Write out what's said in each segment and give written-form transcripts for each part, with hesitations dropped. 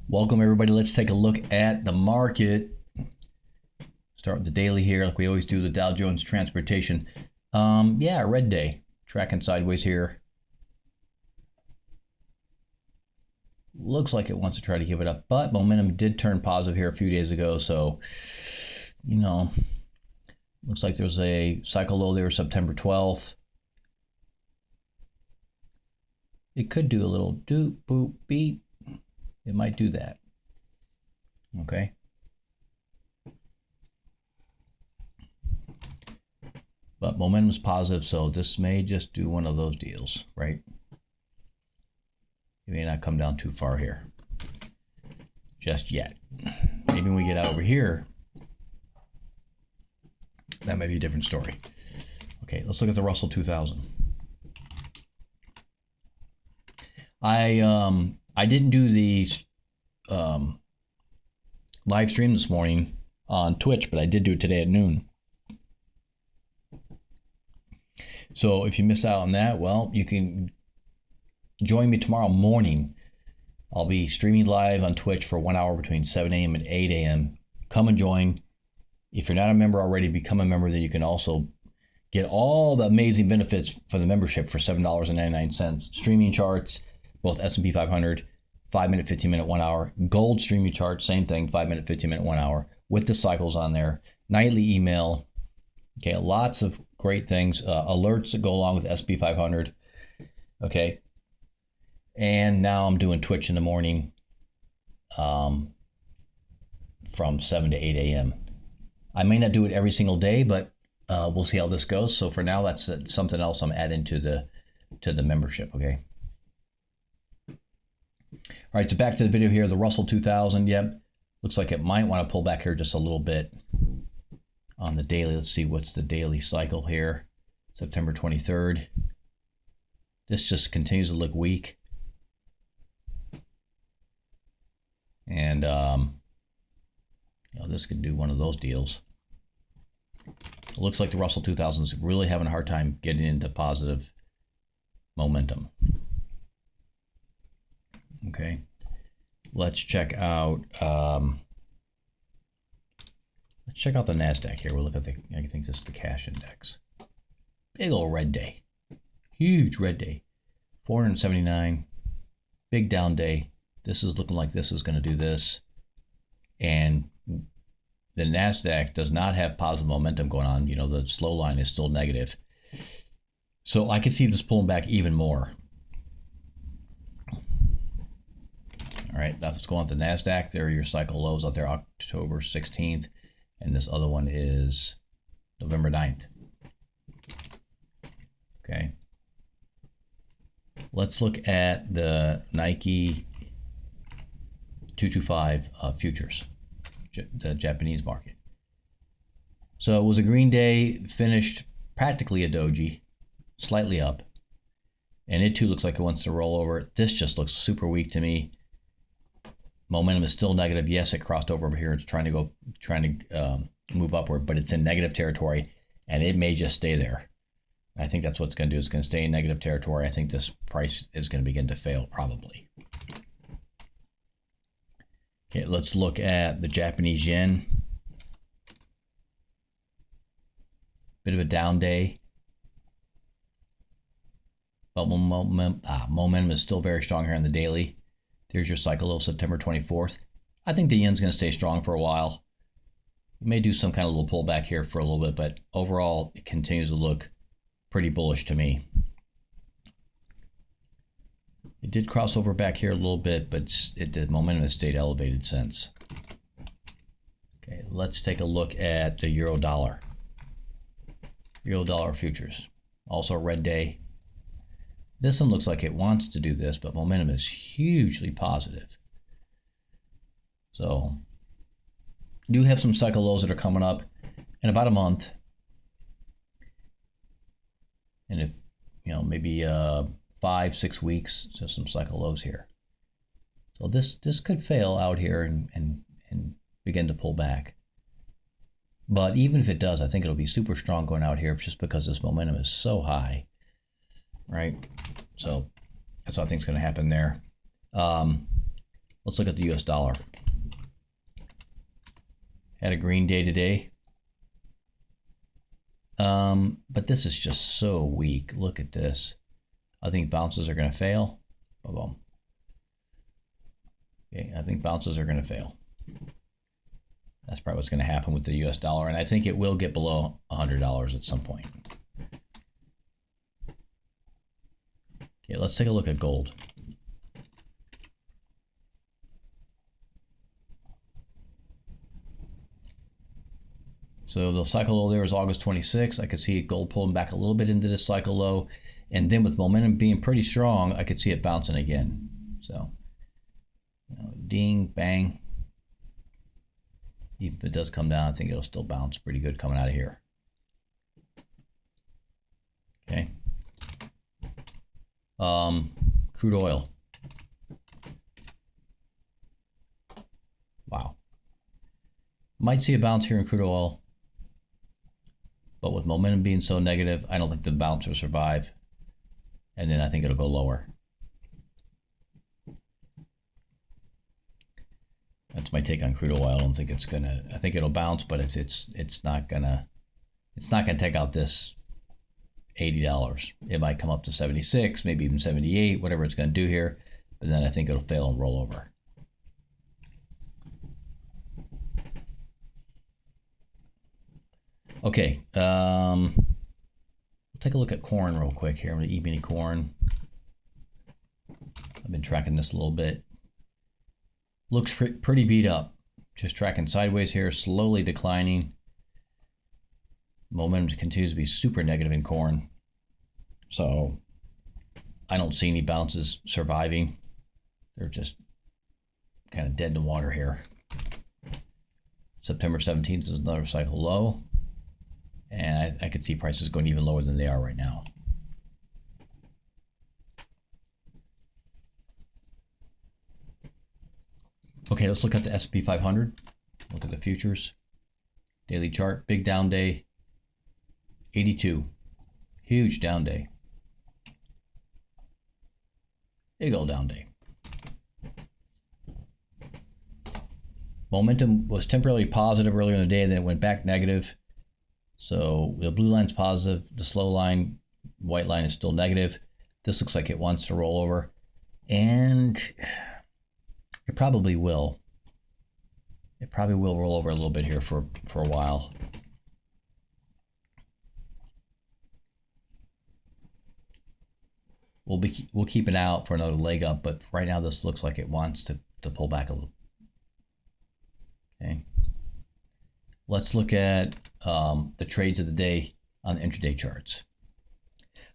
Welcome everybody. Let's take a look at the market. Start with the daily here, like we always do. The Dow Jones Transportation. Yeah, red day, tracking sideways here. Looks like it wants to try to give it up, but momentum did turn positive here a few days ago. So, looks like there's a cycle low there, September 12th. It could do a little doop, boop, beep. It might do that. Okay. But momentum's positive, so this may just do one of those deals, right? It may not come down too far here just yet. Maybe when we get out over here, that might be a different story. Okay, let's look at the Russell 2000. I didn't do the live stream this morning on Twitch, but I did do it today at noon. So if you miss out on that, well, you can join me tomorrow morning. I'll be streaming live on Twitch for 1 hour between 7 a.m. and 8 a.m. Come and join. If you're not a member already, become a member. Then you can also get all the amazing benefits for the membership for $7.99. Streaming charts, both S&P 500, 5-minute, 15-minute, 1 hour. Gold streaming charts, same thing, 5-minute, 15-minute, 1 hour, with the cycles on there. Nightly email. Okay, lots of great things. Alerts that go along with S&P 500. Okay. And now I'm doing Twitch in the morning from 7 to 8 a.m. I may not do it every single day, but we'll see how this goes. So for now, that's something else I'm adding to the membership, okay? All right, so back to the video here. The Russell 2000, yep. Looks like it might want to pull back here just a little bit on the daily. Let's see what's the daily cycle here. September 23rd. This just continues to look weak. And this could do one of those deals. It looks like the Russell 2000 is really having a hard time getting into positive momentum. Okay, let's check out the NASDAQ here. We'll look at I think this is the cash index. Big old red day, huge red day, 479, big down day. This is looking like this is going to do this. And the NASDAQ does not have positive momentum going on. You know, the slow line is still negative. So I can see this pulling back even more. All right, that's what's going on with the NASDAQ. There are your cycle lows out there, October 16th. And this other one is November 9th. Okay. Let's look at the Nike 225 futures, the Japanese market. So it was a green day, finished practically a doji, slightly up, and it too looks like it wants to roll over. This just looks super weak to me. Momentum is still negative. Yes, it crossed over here. It's trying to move upward, but it's in negative territory, and it may just stay there. I think that's what it's going to do. It's going to stay in negative territory. I think this price is going to begin to fail probably. Okay, let's look at the Japanese yen. Bit of a down day. But momentum is still very strong here on the daily. There's your cycle low, September 24th. I think the yen's going to stay strong for a while. It may do some kind of little pullback here for a little bit, but overall, it continues to look pretty bullish to me. It did cross over back here a little bit, but the momentum has stayed elevated since. Okay, let's take a look at the euro dollar. Euro dollar futures. Also a red day. This one looks like it wants to do this, but momentum is hugely positive. So, do have some cycle lows that are coming up in about a month. And if, maybe 5-6 weeks, so some cycle lows here. So this could fail out here and begin to pull back. But even if it does, I think it'll be super strong going out here just because this momentum is so high, right? So that's what I think is going to happen there. Let's look at the US dollar. Had a green day today. But this is just so weak. Look at this. I think bounces are going to fail. Boom. Okay, I think bounces are going to fail. That's probably what's going to happen with the US dollar. And I think it will get below $100 at some point. Okay, let's take a look at gold. So the cycle low there is August 26th. I could see gold pulling back a little bit into this cycle low. And then with momentum being pretty strong, I could see it bouncing again. So, ding, bang. Even if it does come down, I think it'll still bounce pretty good coming out of here. Okay. Crude oil. Wow. Might see a bounce here in crude oil. But with momentum being so negative, I don't think the bounce will survive. And then I think it'll go lower. That's my take on crude oil. I don't think it's gonna. I think it'll bounce, but it's not gonna take out this $80. It might come up to 76, maybe even 78, whatever it's gonna do here. But then I think it'll fail and roll over. Okay, take a look at corn real quick here. I'm going to E-mini corn. I've been tracking this a little bit. Looks pretty beat up. Just tracking sideways here, slowly declining. Momentum continues to be super negative in corn. So I don't see any bounces surviving. They're just kind of dead in the water here. September 17th is another cycle low. And I could see prices going even lower than they are right now. Okay, let's look at the S&P 500. Look at the futures. Daily chart, big down day. 82. Huge down day. Big old down day. Momentum was temporarily positive earlier in the day, and then it went back negative. So the blue line's positive, the slow line, white line is still negative. This looks like it wants to roll over, and it probably will. It probably will roll over a little bit here for a while. We'll keep it out for another leg up, but right now this looks like it wants to pull back a little. Okay. Let's look at the trades of the day on the intraday charts.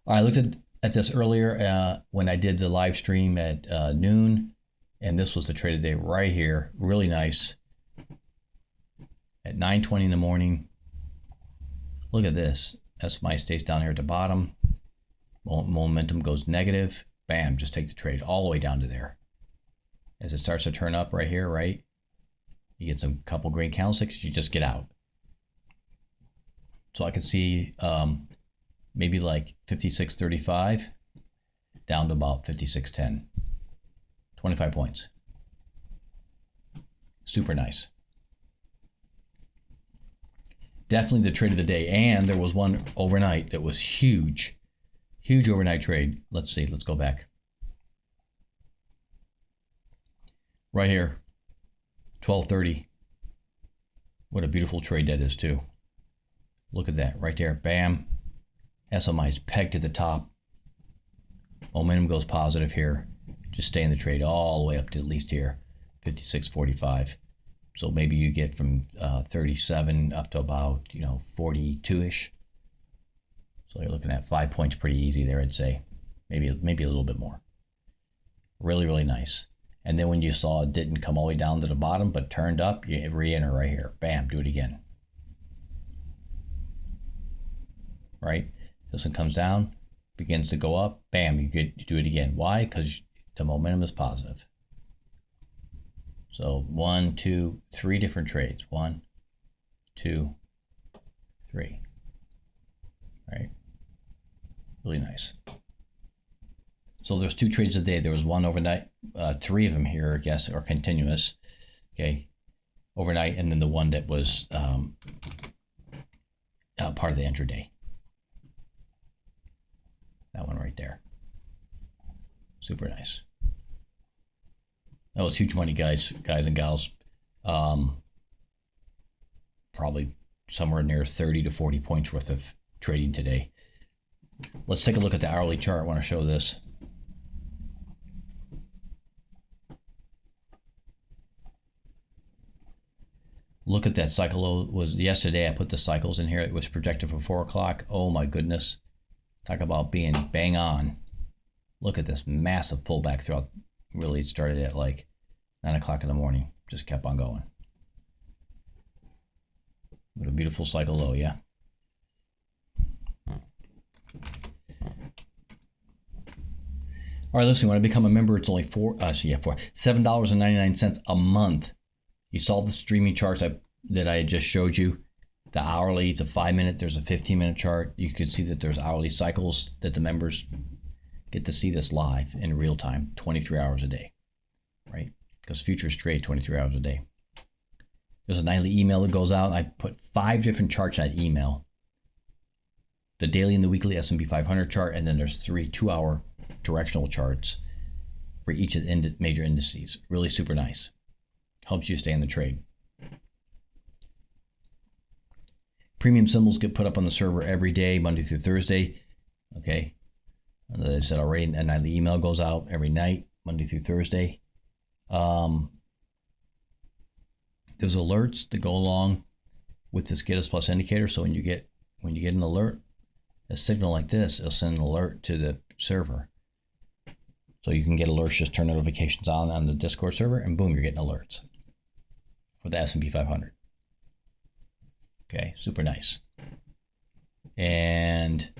All right, I looked at this earlier when I did the live stream at noon, and this was the trade of the day right here. Really nice. At 9:20 in the morning. Look at this. SMI stays down here at the bottom. Momentum goes negative. Bam, just take the trade all the way down to there. As it starts to turn up right here, right? You get some couple green candlesticks, you just get out. So I can see maybe like 56.35 down to about 56.10. 25 points. Super nice. Definitely the trade of the day. And there was one overnight that was huge. Huge overnight trade. Let's see. Let's go back. Right here. 12:30. What a beautiful trade that is too. Look at that right there. Bam. SMI is pegged to the top. Momentum goes positive here. Just stay in the trade all the way up to at least here. 56.45. So maybe you get from 37 up to about 42-ish. So you're looking at 5 points pretty easy there, I'd say. Maybe a little bit more. Really, really nice. And then when you saw it didn't come all the way down to the bottom, but turned up, you re-enter right here. Bam, do it again. Right? This one comes down, begins to go up. Bam, you do it again. Why? Because the momentum is positive. So 1, 2, 3 different trades. 1, 2, 3. Right? Really nice. So there's 2 trades a day. There was one overnight, 3 of them here, I guess, are continuous. Okay, overnight, and then the one that was part of the intraday. That one right there. Super nice. That was huge money, guys and gals. Probably somewhere near 30 to 40 points worth of trading today. Let's take a look at the hourly chart. I want to show this. Look at that cycle low. Was yesterday. I put the cycles in here. It was projected for 4 o'clock. Oh my goodness. Talk about being bang on. Look at this massive pullback throughout. Really, it started at like 9 o'clock in the morning. Just kept on going. What a beautiful cycle low, yeah. All right, listen, when I become a member, it's only $7.99 a month. You saw the streaming charts that I just showed you. The hourly, it's a 5-minute, there's a 15-minute chart. You can see that there's hourly cycles that the members get to see this live in real time, 23 hours a day, right? Because futures trade 23 hours a day. There's a nightly email that goes out. I put 5 different charts in that email. The daily and the weekly S&P 500 chart, and then there's 3 2-hour directional charts for each of the major indices. Really super nice. Helps you stay in the trade. Premium symbols get put up on the server every day, Monday through Thursday. Okay. As I said already, a nightly email goes out every night, Monday through Thursday. There's alerts that go along with this Get Us Plus indicator. So when you get an alert, a signal like this, it'll send an alert to the server. So you can get alerts, just turn notifications on the Discord server, and boom, you're getting alerts for the S&P 500. Okay, super nice. And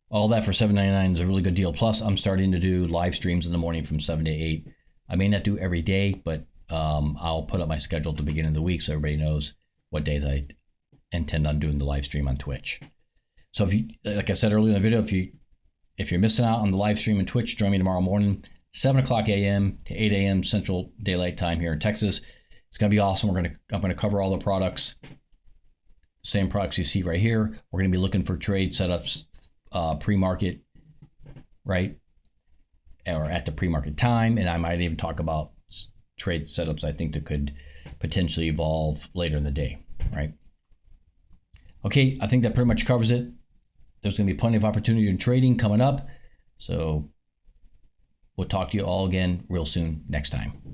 all that for $7.99 is a really good deal. Plus, I'm starting to do live streams in the morning from 7 to 8. I may not do every day, but I'll put up my schedule at the beginning of the week so everybody knows what days I intend on doing the live stream on Twitch. So if you, like I said earlier in the video, if you're missing out on the live stream on Twitch, join me tomorrow morning, 7 o'clock a.m. to 8 a.m. Central Daylight Time here in Texas. It's going to be awesome. I'm going to cover all the products, same products you see right here. We're going to be looking for trade setups pre-market, right? Or at the pre-market time. And I might even talk about trade setups I think that could potentially evolve later in the day, right? Okay, I think that pretty much covers it. There's going to be plenty of opportunity in trading coming up. So we'll talk to you all again real soon next time.